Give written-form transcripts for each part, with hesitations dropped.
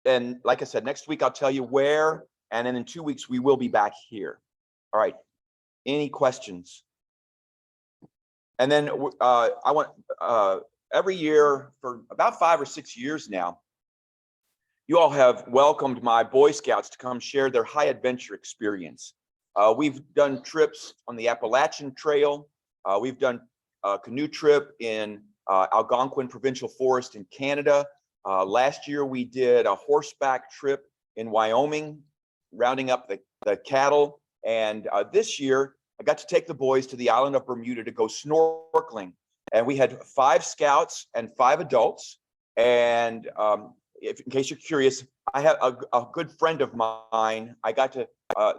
and like I said, next week I'll tell you where, and then in 2 weeks we will be back here. All right. Any questions? And then I want every year for about 5 or 6 years now, you all have welcomed my Boy Scouts to come share their high adventure experience. We've done trips on the Appalachian Trail. We've done a canoe trip in Algonquin Provincial Forest in Canada. Last year, we did a horseback trip in Wyoming, rounding up the cattle. And this year, I got to take the boys to the island of Bermuda to go snorkeling. And we had 5 scouts and 5 adults. And in case you're curious, I have a good friend of mine. I got to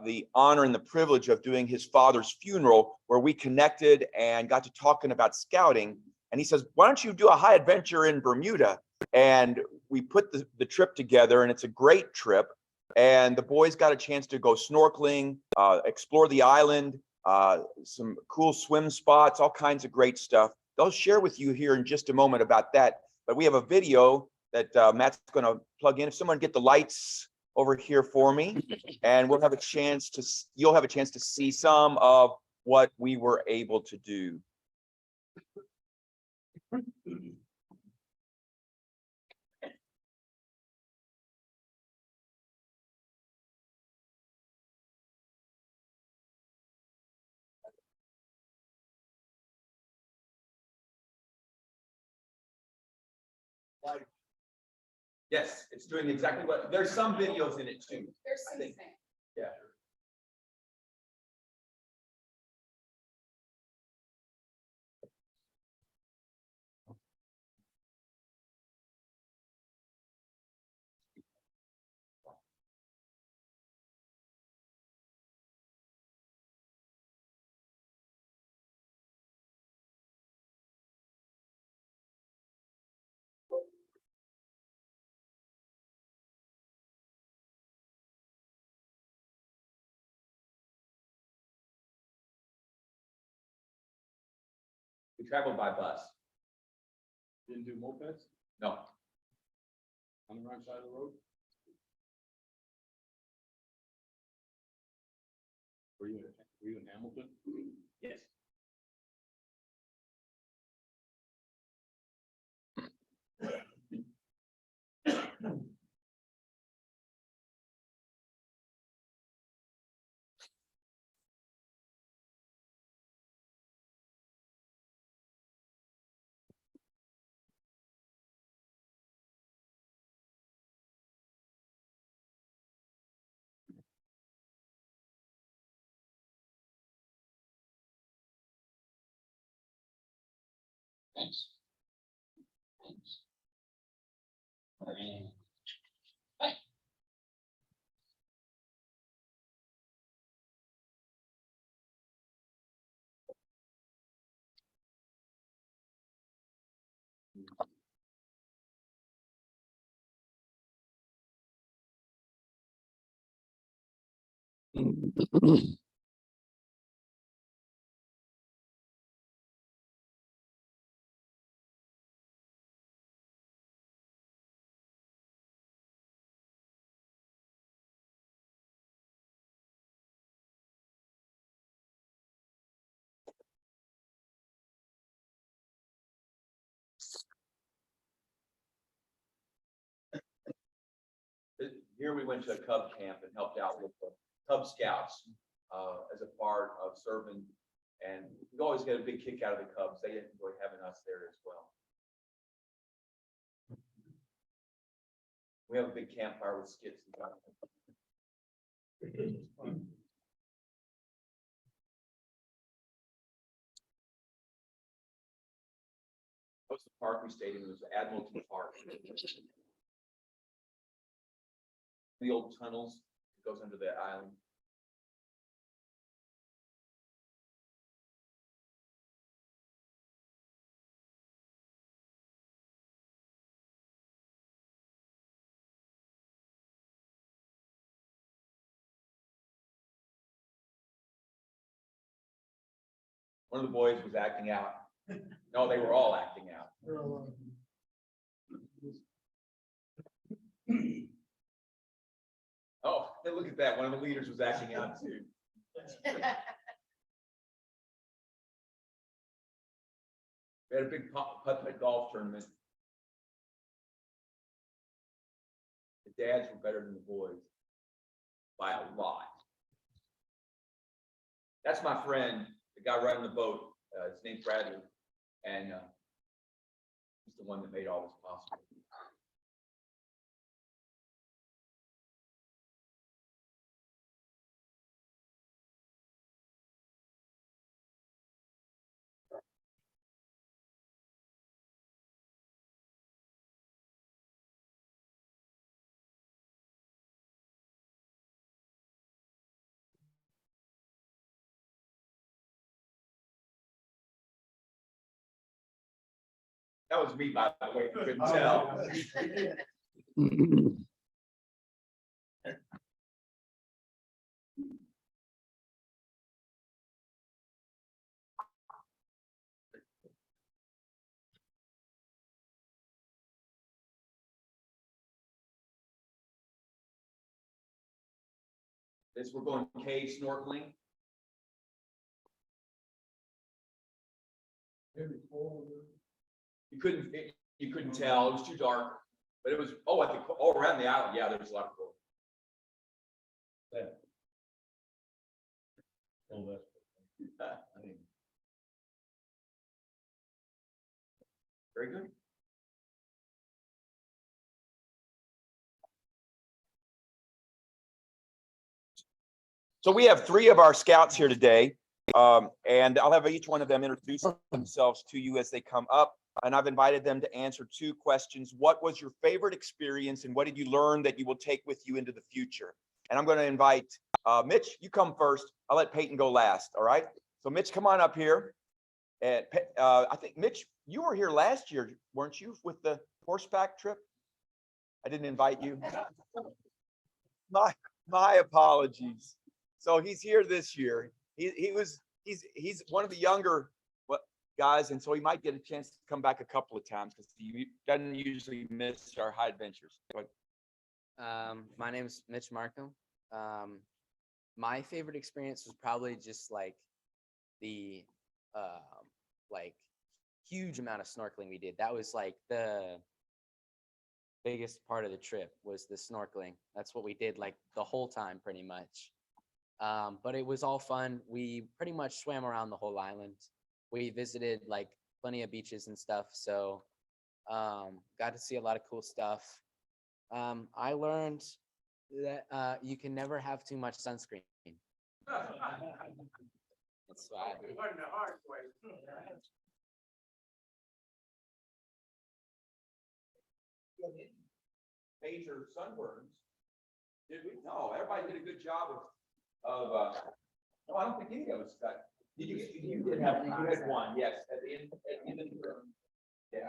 the honor and the privilege of doing his father's funeral, where we connected and got to talking about scouting. And he says, why don't you do a high adventure in Bermuda? And we put the trip together, and it's a great trip. And the boys got a chance to go snorkeling, explore the island, some cool swim spots, all kinds of great stuff. They'll share with you here in just a moment about that. But we have a video that Matt's going to plug in. If someone get the lights over here for me, and we'll have a chance to, you'll have a chance to see some of what we were able to do. Yes, it's doing exactly what, there's some videos in it too. There's some things. Yeah. We traveled by bus. Didn't do mopeds No. on the wrong side of the road? Were you in Hamilton? Yes. Thanks. Thanks. Here we went to a Cub camp and helped out with the Cub Scouts as a part of serving. And we always get a big kick out of the Cubs. They enjoy having us there as well. We have a big campfire with skits. What's the park we stayed in? It was Admiralty Park. The old tunnels that goes under the island. One of the boys was acting out. No, they were all acting out. Hey, look at that. One of the leaders was acting out too. We had a big putt golf tournament. The dads were better than the boys by a lot. That's my friend, the guy running the boat. His name's Bradley, and he's the one that made all this possible. That was me, by the way, you couldn't tell. This, we're going cave snorkeling. You couldn't tell, it was too dark, but it was, oh, I think, all around the island, yeah, there was a lot of coral. Very good. So we have 3 of our scouts here today, and I'll have each one of them introduce themselves to you as they come up. And I've invited them to answer 2 questions. What was your favorite experience, and what did you learn that you will take with you into the future? And I'm going to invite Mitch, you come first. I'll let Peyton go last. All right. So Mitch, come on up here. And I think Mitch, you were here last year, weren't you, with the horseback trip? I didn't invite you. My apologies. So he's here this year. He's one of the younger guys, and so he might get a chance to come back a couple of times because he doesn't usually miss our high adventures. But My name is Mitch Markham. My favorite experience was probably just like the like huge amount of snorkeling we did. That was like the biggest part of the trip was the snorkeling. That's what we did like the whole time pretty much. But it was all fun. We pretty much swam around the whole island. We visited like plenty of beaches and stuff. So got to see a lot of cool stuff. I learned that you can never have too much sunscreen. That's why. major sunburns. Did we? No, everybody did a good job of no, I don't think any of us got. Did you did have, you had one, yes, at the end of the room. Yeah,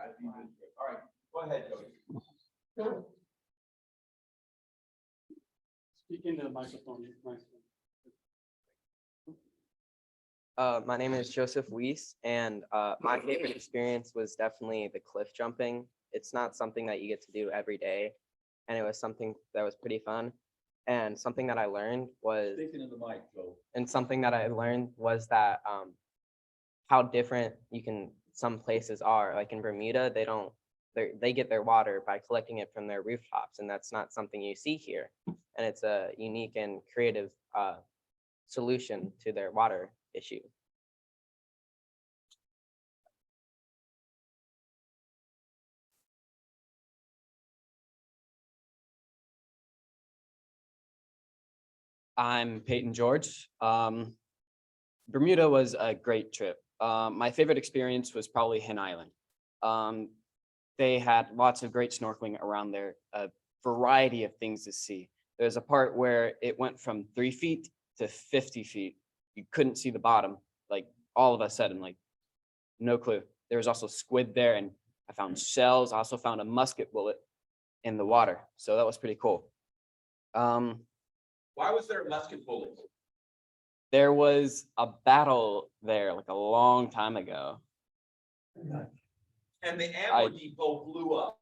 all right, go ahead, Jody. Speak into the microphone. My name is Joseph Weiss, and my favorite experience was definitely the cliff jumping. It's not something that you get to do every day, and it was something that was pretty fun. And something that I learned was, Speaking of the mic, Joe. and something that I learned was that how different some places are. Like in Bermuda, they get their water by collecting it from their rooftops, and that's not something you see here. And it's a unique and creative solution to their water issue. I'm Peyton George. Bermuda was a great trip. My favorite experience was probably Hen Island. They had lots of great snorkeling around there, a variety of things to see. There's a part where it went from 3 feet to 50 feet. You couldn't see the bottom, like all of a sudden, like no clue. There was also squid there, and I found shells. I also found a musket bullet in the water. So that was pretty cool. Why was there a musket bullet? There was a battle there like a long time ago. And the ammo depot blew up.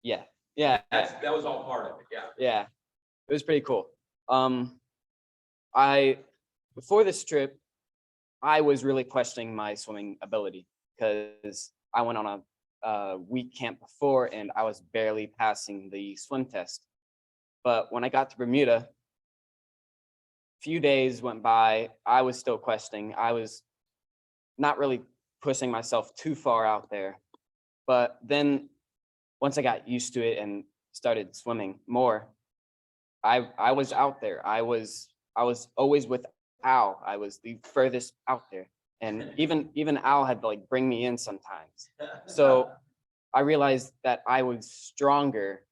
Yeah. That was all part of it, yeah. Yeah. It was pretty cool. Before this trip, I was really questioning my swimming ability because I went on a week camp before and I was barely passing the swim test. But when I got to Bermuda, a few days went by, I was still questioning. I was not really pushing myself too far out there. But then once I got used to it and started swimming more, I was out there. I was always with Al. I was the furthest out there. And even Al had to like bring me in sometimes. So I realized that I was stronger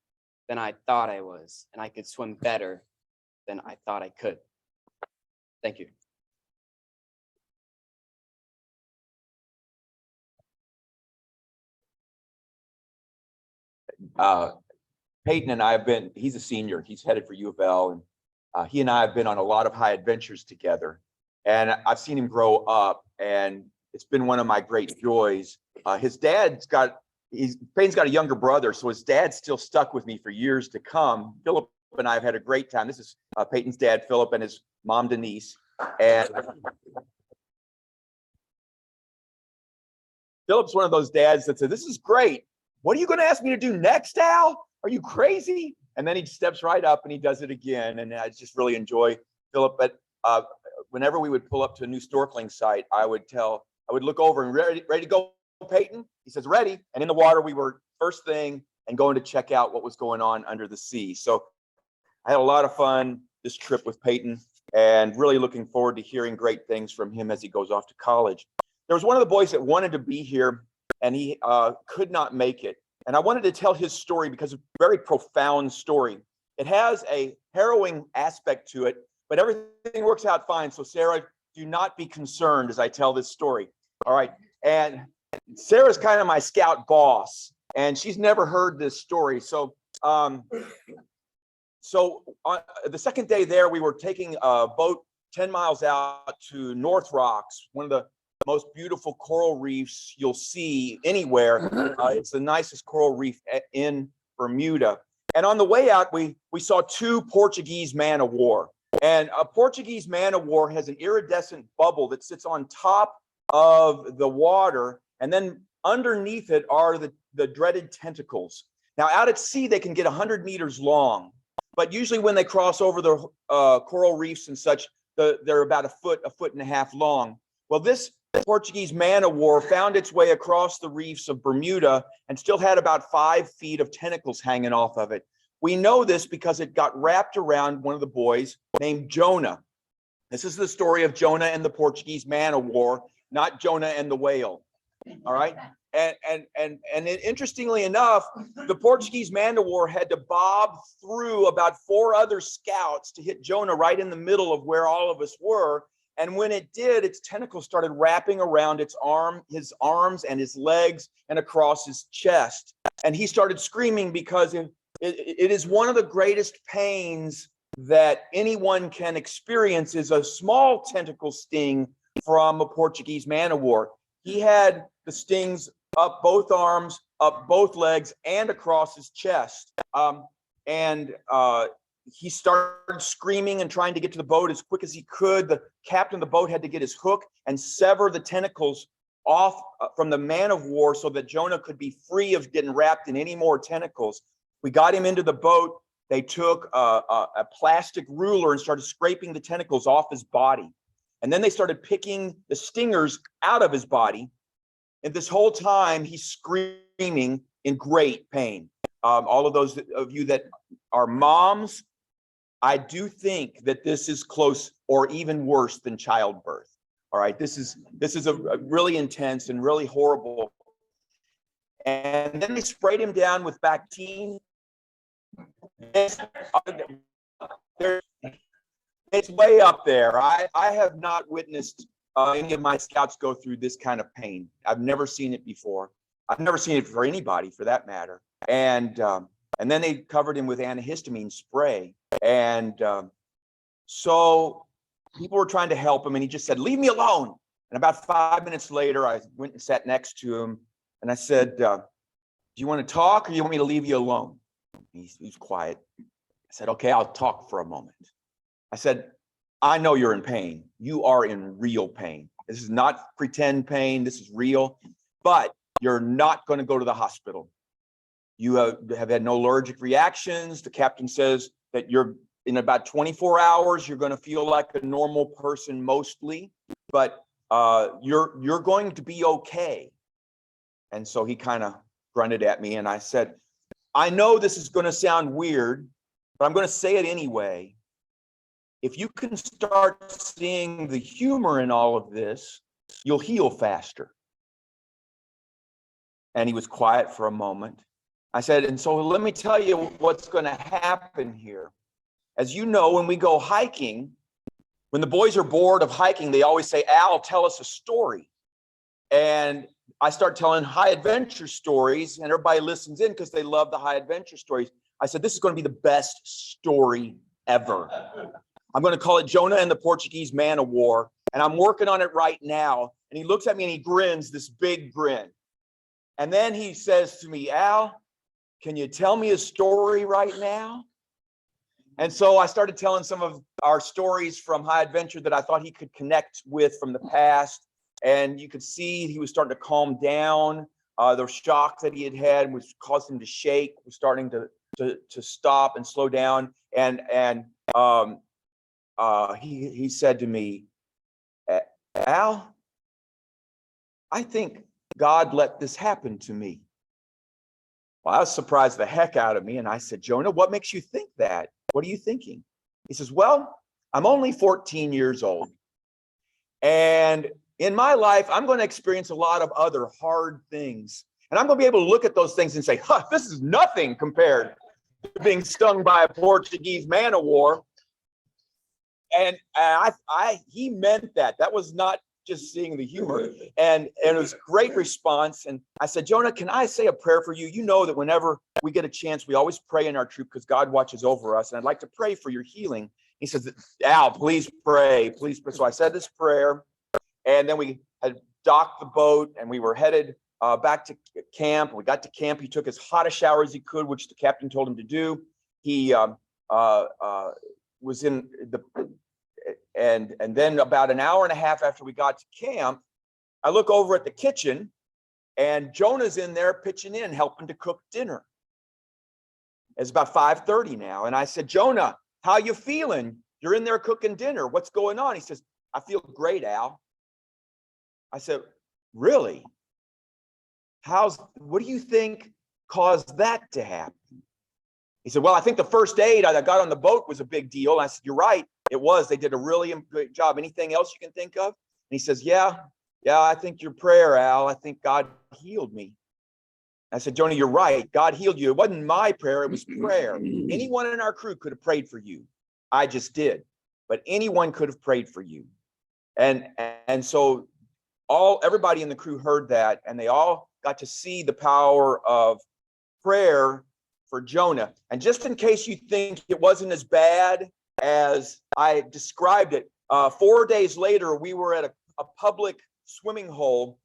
than I thought I was, and I could swim better than I thought I could. Thank you. Peyton and I have been, he's a senior, he's headed for U of L, and he and I have been on a lot of high adventures together. And I've seen him grow up, and it's been one of my great joys. Peyton's got a younger brother, so his dad's still stuck with me for years to come. Philip and I have had a great time. This is Peyton's dad, Philip, and his mom, Denise. And Philip's one of those dads that said, "This is great. What are you going to ask me to do next, Al? Are you crazy?" And then he steps right up and he does it again. And I just really enjoy Philip. But whenever we would pull up to a new snorkeling site, I would look over and ready to go, Peyton? He says, ready. And in the water, we were first thing and going to check out what was going on under the sea. So I had a lot of fun this trip with Peyton and really looking forward to hearing great things from him as he goes off to college. There was one of the boys that wanted to be here and he could not make it. And I wanted to tell his story because it's a very profound story. It has a harrowing aspect to it, but everything works out fine. So Sarah, do not be concerned as I tell this story. All right. And Sarah's kind of my scout boss, and she's never heard this story. So on the second day there, we were taking a boat 10 miles out to North Rocks, one of the most beautiful coral reefs you'll see anywhere. It's the nicest coral reef in Bermuda. And on the way out, we saw two Portuguese man-of-war. And a Portuguese man-of-war has an iridescent bubble that sits on top of the water, and then underneath it are the dreaded tentacles. Now, out at sea, they can get 100 meters long, but usually when they cross over the coral reefs and such, they're about a foot and a half long. Well, this Portuguese man-of-war found its way across the reefs of Bermuda and still had about 5 feet of tentacles hanging off of it. We know this because it got wrapped around one of the boys named Jonah. This is the story of Jonah and the Portuguese man-of-war, not Jonah and the whale. All right. And interestingly enough, the Portuguese man-of-war had to bob through about 4 other scouts to hit Jonah right in the middle of where all of us were. And when it did, its tentacles started wrapping around his arms and his legs and across his chest. And he started screaming because it is one of the greatest pains that anyone can experience is a small tentacle sting from a Portuguese man-of-war. He had the stings up both arms, up both legs, and across his chest. He started screaming and trying to get to the boat as quick as he could. The captain of the boat had to get his hook and sever the tentacles off from the man-of-war so that Jonah could be free of getting wrapped in any more tentacles. We got him into the boat. They took a plastic ruler and started scraping the tentacles off his body. And then they started picking the stingers out of his body. And this whole time, he's screaming in great pain. All of those of you that are moms, I do think that this is close or even worse than childbirth. All right, this is a really intense and really horrible. And then they sprayed him down with Bactine. It's way up there. I have not witnessed any of my scouts go through this kind of pain. I've never seen it before. I've never seen it for anybody, for that matter. And then they covered him with antihistamine spray. And so people were trying to help him, and he just said, "Leave me alone." And about 5 minutes later, I went and sat next to him, and I said, "Do you want to talk, or do you want me to leave you alone?" He was quiet. I said, okay, I'll talk for a moment. I said, I know you're in pain. You are in real pain. This is not pretend pain. This is real, but you're not going to go to the hospital. You have had no allergic reactions. The captain says that you're in about 24 hours, you're going to feel like a normal person mostly, but you're going to be okay. And so he kind of grunted at me, and I said, I know this is going to sound weird, but I'm going to say it anyway. If you can start seeing the humor in all of this, you'll heal faster. And he was quiet for a moment. I said, and so let me tell you what's going to happen here. As you know, when we go hiking, when the boys are bored of hiking, they always say, Al, tell us a story. And I start telling high adventure stories, and everybody listens in because they love the high adventure stories. I said, this is going to be the best story ever. I'm going to call it Jonah and the Portuguese Man of War. And I'm working on it right now. And he looks at me and he grins, this big grin. And then he says to me, Al, can you tell me a story right now? And so I started telling some of our stories from high adventure that I thought he could connect with from the past. And you could see he was starting to calm down. The shock that he had had, which caused him to shake, was starting to stop and slow down. And he said to me, Al, I think God let this happen to me. Well, I was surprised the heck out of me. And I said, Jonah, what makes you think that? What are you thinking? He says, well, I'm only 14 years old. And in my life, I'm going to experience a lot of other hard things. And I'm going to be able to look at those things and say, huh, this is nothing compared to being stung by a Portuguese man of war. And he meant that. That was not just seeing the humor. And it was great response. And I said, Jonah, can I say a prayer for you? You know that whenever we get a chance, we always pray in our troop because God watches over us. And I'd like to pray for your healing. He says, Al, please pray, please pray. So I said this prayer, and then we had docked the boat and we were headed back to camp. We got to camp. He took as hot a shower as he could, which the captain told him to do. He was in the, and then about an hour and a half after we got to camp, I look over at the kitchen and Jonah's in there pitching in, helping to cook dinner. It's about 5:30 now. And I said, Jonah, how you feeling? You're in there cooking dinner. What's going on? He says, I feel great, Al. I said, really? What do you think caused that to happen? He said, well, I think the first aid I got on the boat was a big deal. And I said, you're right. It was. They did a really great job. Anything else you can think of? And he says, yeah, I think your prayer, Al. I think God healed me. I said, Jonah, you're right. God healed you. It wasn't my prayer. It was prayer. Anyone in our crew could have prayed for you. I just did. But anyone could have prayed for you. And so everybody in the crew heard that, and they all got to see the power of prayer for Jonah. And just in case you think it wasn't as bad as I described it, 4 days later, we were at a public swimming hole,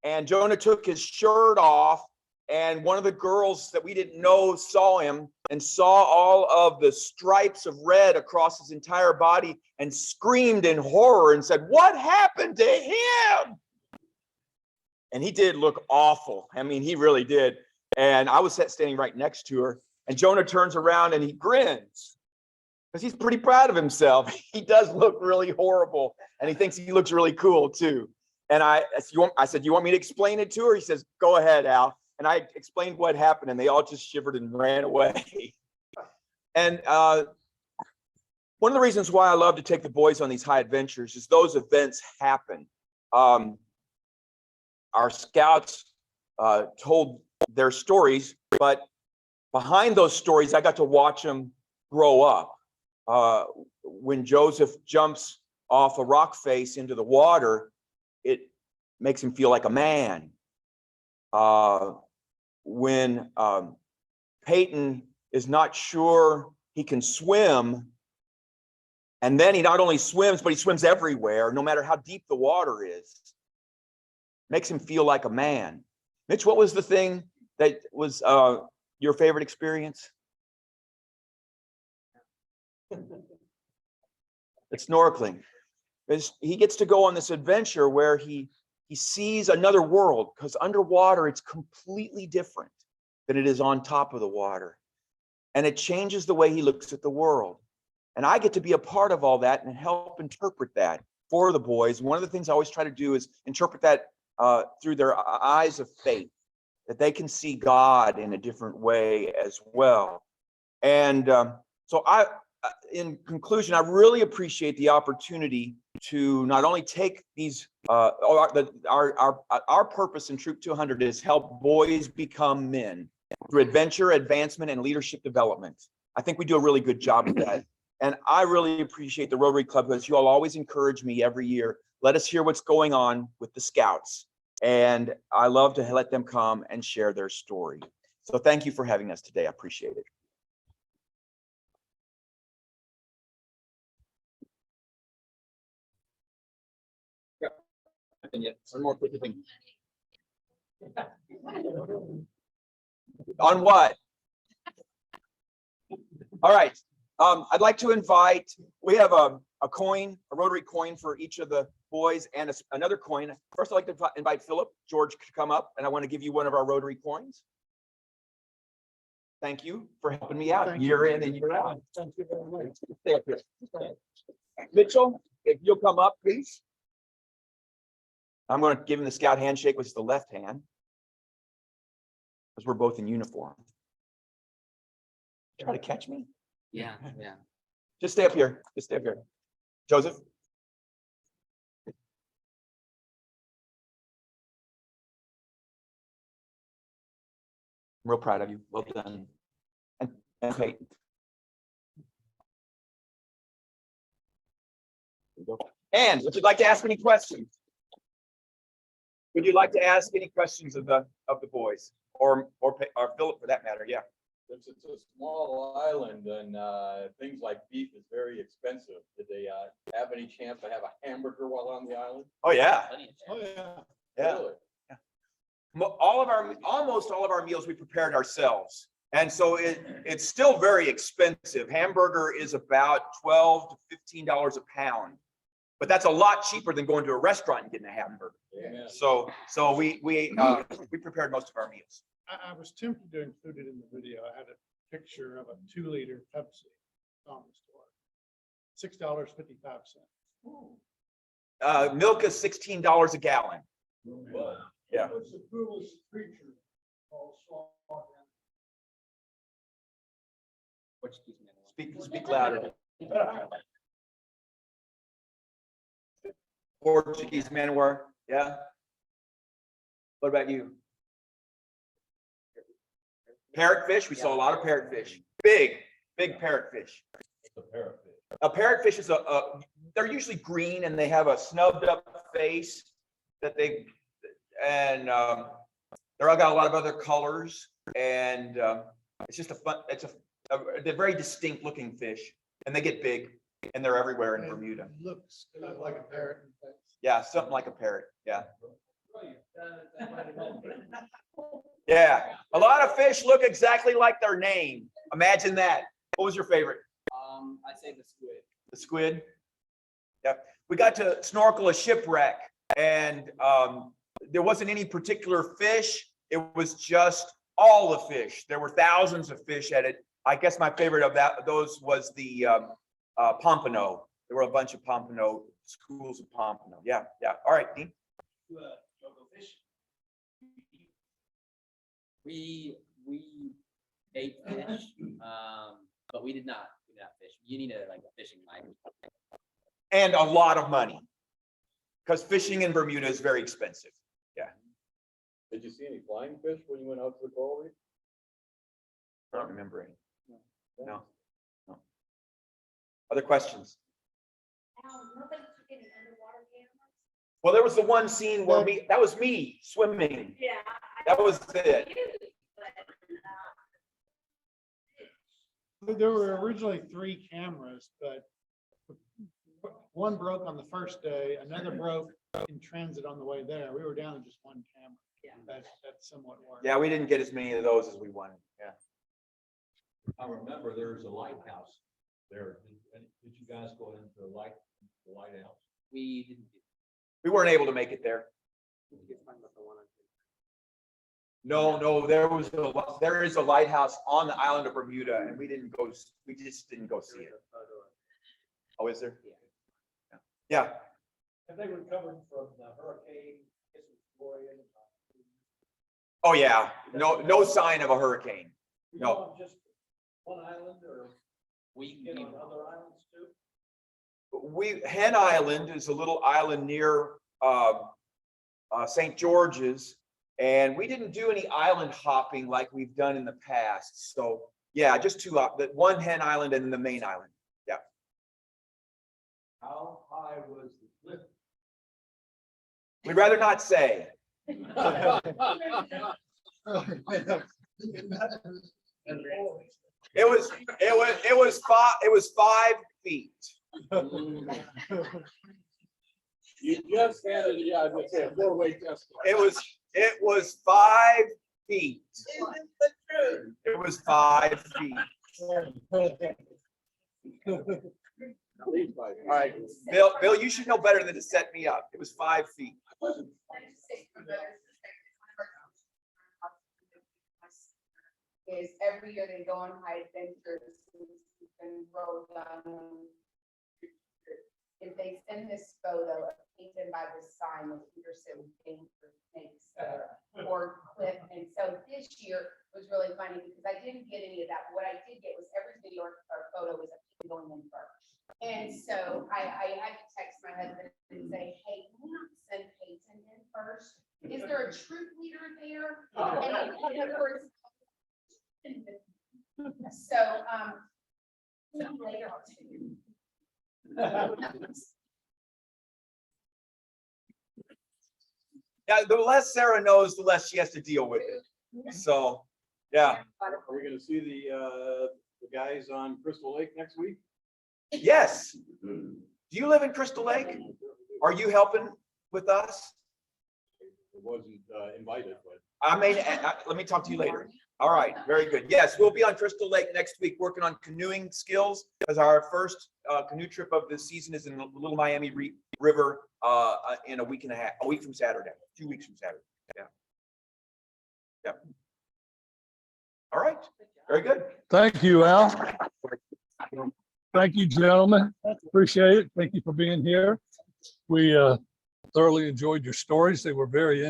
and Jonah took his shirt off, and one of the girls that we didn't know saw him and saw all of the stripes of red across his entire body and screamed in horror and said, what happened to him? And he did look awful. I mean, he really did. And I was standing right next to her, and Jonah turns around and he grins because he's pretty proud of himself. He does look really horrible, and he thinks he looks really cool too. And I said, you want me to explain it to her? He says, go ahead, Al. And I explained what happened, and they all just shivered and ran away. And one of the reasons why I love to take the boys on these high adventures is those events happen. Our scouts told their stories, but behind those stories, I got to watch them grow up. When Joseph jumps off a rock face into the water, it makes him feel like a man. When Peyton is not sure he can swim, and then he not only swims, but he swims everywhere, no matter how deep the water is, makes him feel like a man. Mitch, what was the thing that was your favorite experience? It's snorkeling. He gets to go on this adventure where he sees another world, because underwater it's completely different than it is on top of the water. And it changes the way he looks at the world. And I get to be a part of all that and help interpret that for the boys. One of the things I always try to do is interpret that through their eyes of faith, that they can see God in a different way as well. And so in conclusion, I really appreciate the opportunity to not only take these, our purpose in Troop 200 is help boys become men through adventure, advancement, and leadership development. I think we do a really good job of that. And I really appreciate the Rotary Club, because you all always encourage me every year. Let us hear what's going on with the Scouts. And I love to let them come and share their story. So thank you for having us today. I appreciate it. One more quick thing. On what? All right. I'd like to invite, we have a coin, a Rotary coin for each of the boys, and another coin. First, I'd like to invite Philip George to come up, and I want to give you one of our Rotary coins. Thank you for helping me out year in and year out. Thank you very much. Stay up here. Mitchell, if you'll come up, please. I'm going to give him the Scout handshake, which is the left hand, because we're both in uniform. Try to catch me. Yeah, yeah. Just stay up here. Just stay up here. Joseph. I'm real proud of you. Well done. And Peyton. And would you like to ask any questions? Would you like to ask any questions of the boys, or Philip for that matter? Yeah. Since it's a small island and things like beef is very expensive, did they have any chance to have a hamburger while on the island? Oh yeah. Oh, yeah. Yeah. Really? Almost all of our meals we prepared ourselves, and so it's still very expensive. Hamburger is about $12 to $15 a pound, but that's a lot cheaper than going to a restaurant and getting a hamburger. Yeah. So we prepared most of our meals. I was tempted to include it in the video. I had a picture of a 2-liter Pepsi on the store. $6.55. Milk is $16 a gallon. Yeah. It's the coolest creature called sloth. Speak louder. Portuguese manwar. Yeah. What about you? Parrotfish. We saw a lot of parrotfish. Big parrotfish. A parrotfish is they're usually green and they have a snubbed up face that they're all got a lot of other colors, and it's just they're very distinct looking fish, and they get big, and they're everywhere in Bermuda. Looks like a parrot. Yeah, something like a parrot. Yeah. Yeah, a lot of fish look exactly like their name. Imagine that. What was your favorite? I'd say the squid. The squid. Yep. We got to snorkel a shipwreck, and there wasn't any particular fish. It was just all the fish. There were thousands of fish at it. I guess my favorite of those was the pompano. There were a bunch of pompano, schools of pompano. Yeah, yeah. All right, Dean. We ate fish, but we did not fish. You need a fishing license. And a lot of money, because fishing in Bermuda is very expensive. Yeah. Did you see any flying fish when you went out to the coral reef? I don't remember any. No. Other questions? Well, there was the one scene where that was me swimming. Yeah. That was it. There were originally 3 cameras, but one broke on the first day, another broke in transit on the way there. We were down to just 1 camera. Yeah. That's somewhat worse. Yeah, we didn't get as many of those as we wanted. Yeah. I remember there's a lighthouse there. Did you guys go into the lighthouse? We didn't do. We weren't able to make it there. No, there is a lighthouse on the island of Bermuda, and we just didn't go see it. Oh, is there? Yeah. Have they recovered from the hurricane? Oh, yeah. No sign of a hurricane. No. Just one island, or We can get be on other islands too? Hen Island is a little island near St. George's, and we didn't do any island hopping like we've done in the past. So yeah, just two, one Hen Island and then the main island. Yeah. How high was the cliff? We'd rather not say. It was 5 feet. You just had it, yeah, I was gonna say a four-way test. It was 5 feet. It was 5 feet. All right. Bill, you should know better than to set me up. It was 5 feet. Is every year they go on high adventures and roll down. If they send this photo painted by the sign with Peterson paint or snakes or cliff. And so this year was really funny because I didn't get any of that. What I did get was every video or photo was a kid going in first. And so I had to text my husband and say, hey, can we not send Peyton in first? Is there a troop leader there? And of course, so, later. Yeah, the less Sarah knows, the less she has to deal with it. So, yeah. Are we gonna see the guys on Crystal Lake next week? Yes. Do you live in Crystal Lake? Are you helping with us? It wasn't invited, but. Let me talk to you later. All right, very good. Yes, we'll be on Crystal Lake next week working on canoeing skills because our first canoe trip of the season is in the Little Miami River in a week and a half, a week from Saturday, 2 weeks from Saturday. Yeah. Yep. All right, very good. Thank you, Al. Thank you, gentlemen. Appreciate it. Thank you for being here. We thoroughly enjoyed your stories. They were very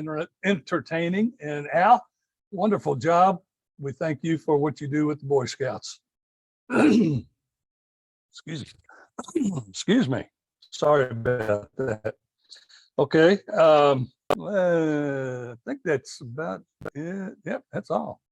entertaining. And Al, wonderful job. We thank you for what you do with the Boy Scouts. Excuse me. Excuse me. Sorry about that. Okay. I think that's about it. Yep, that's all.